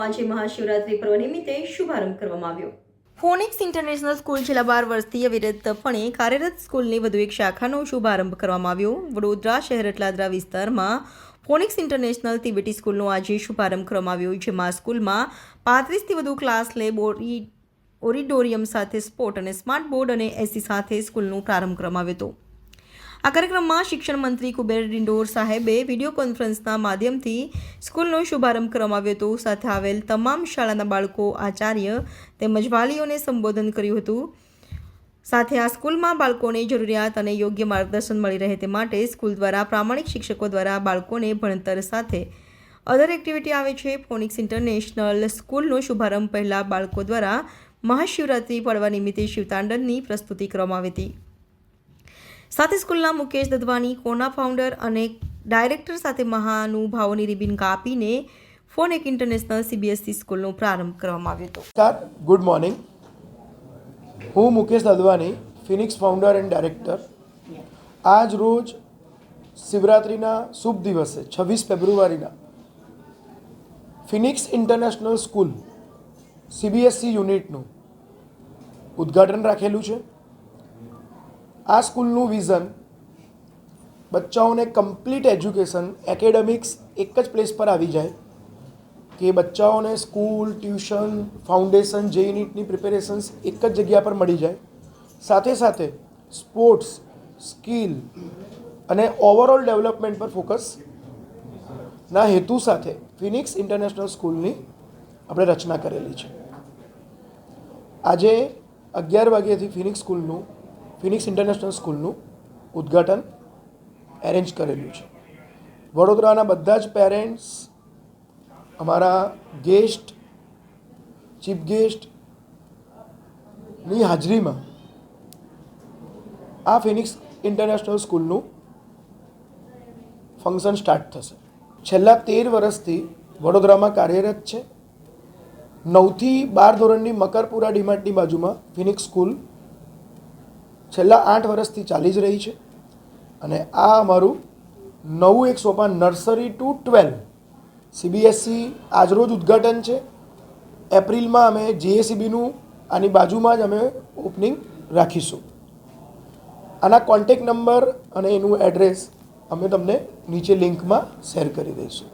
આજે મહાશિવરાત્રી પર્વ નિમિત્તે શુભારંભ કરવામાં આવ્યો। ફોનિક્સ ઇન્ટરનેશનલ સ્કૂલ છેલ્લા 12 વર્ષથી અવિરતપણે કાર્યરત સ્કૂલની વધુ એક શાખાનો શુભારંભ કરવામાં આવ્યો। વડોદરા શહેર એટલાદરા વિસ્તારમાં ફોનિક્સ ઇન્ટરનેશનલ તિબેટી સ્કૂલનો આજે શુભારંભ કરવામાં આવ્યો, જેમાં સ્કૂલમાં 35થી વધુ ક્લાસ લેબ, ઓડિટોરિયમ સાથે સ્પોર્ટ અને સ્માર્ટ બોર્ડ અને એસી સાથે સ્કૂલનો પ્રારંભ કરવામાં આવ્યો હતો। આ કાર્યક્રમમાં શિક્ષણ મંત્રી કુબેર ડિંડોર સાહેબે વિડીયો કોન્ફરન્સના માધ્યમથી સ્કૂલનો શુભારંભ કરવામાં આવ્યો હતો। સાથે આવેલ તમામ શાળાના બાળકો, આચાર્ય તેમજ વાલીઓને સંબોધન કર્યું હતું। સાથે આ સ્કૂલમાં બાળકોને જરૂરિયાત અને યોગ્ય માર્ગદર્શન મળી રહે તે માટે સ્કૂલ દ્વારા પ્રામાણિક શિક્ષકો દ્વારા બાળકોને ભણતર સાથે અધર એક્ટિવિટી આવે છે। ફોનિક્સ ઇન્ટરનેશનલ સ્કૂલનો શુભારંભ પહેલાં બાળકો દ્વારા મહાશિવરાત્રિ પર્વ નિમિત્તે શિવતાંડવની પ્રસ્તુતિ કરવામાં આવી હતી। સાથે સ્કૂલના મુકેશ દદવાની, કોના ફાઉન્ડર અને ડાયરેક્ટર સાથે મહાનુભાવોની રિબિન કાપીને ફોનિક ઇન્ટરનેશનલ CBSE સ્કૂલનો પ્રારંભ કરવામાં આવ્યો હતો। ગુડ મોર્નિંગ, હું Mukesh Dadwani, Phoenix founder and director. આજ રોજ શિવરાત્રિના શુભ દિવસે 26 ફેબ્રુઆરીના ફિનિક્સ ઇન્ટરનેશનલ સ્કૂલ CBSE યુનિટનું ઉદ્ઘાટન રાખેલું છે। આ સ્કૂલનું વિઝન બચ્ચાઓને કમ્પ્લીટ એજ્યુકેશન, એકેડેમિક્સ એક જ પ્લેસ પર આવી જાય કે બચ્ચાઓને સ્કૂલ, ટ્યુશન, ફાઉન્ડેશન, JEE નીટની પ્રિપેરેશન્સ એક જ જગ્યા પર મળી જાય। સાથે સાથે સ્પોર્ટ્સ, સ્કિલ અને ઓવરઓલ ડેવલપમેન્ટ પર ફોકસના હેતુ સાથે ફિનિક્સ ઇન્ટરનેશનલ સ્કૂલની આપણે રચના કરેલી છે। આજે 11 વાગ્યાથી ફિનિક્સ ઇન્ટરનેશનલ સ્કૂલનું ઉદ્ઘાટન એરેન્જ કરેલું છે। વડોદરાના બધા જ પેરેન્ટ્સ, અમારા ગેસ્ટ, ચીફ ગેસ્ટની હાજરીમાં આ ફિનિક્સ ઇન્ટરનેશનલ સ્કૂલનું ફંક્શન સ્ટાર્ટ થશે। છેલ્લા 13 વર્ષથી વડોદરામાં કાર્યરત છે। 9થી 12 ધોરણની મકરપુરા ડીમાર્ટની બાજુમાં ફિનિક્સ સ્કૂલ છેલ્લા 8 વર્ષથી ચાલી જ રહી છે અને આ અમારું નવું એક સોપાન નર્સરી ટુ 12 CBSE આજરોજ ઉદ્ઘાટન છે। એપ્રિલમાં અમે JACBનું આની બાજુમાં જ અમે ઓપનિંગ રાખીશું। આના કોન્ટેક નંબર અને એનું એડ્રેસ અમે તમને નીચે લિંકમાં શેર કરી દઈશું।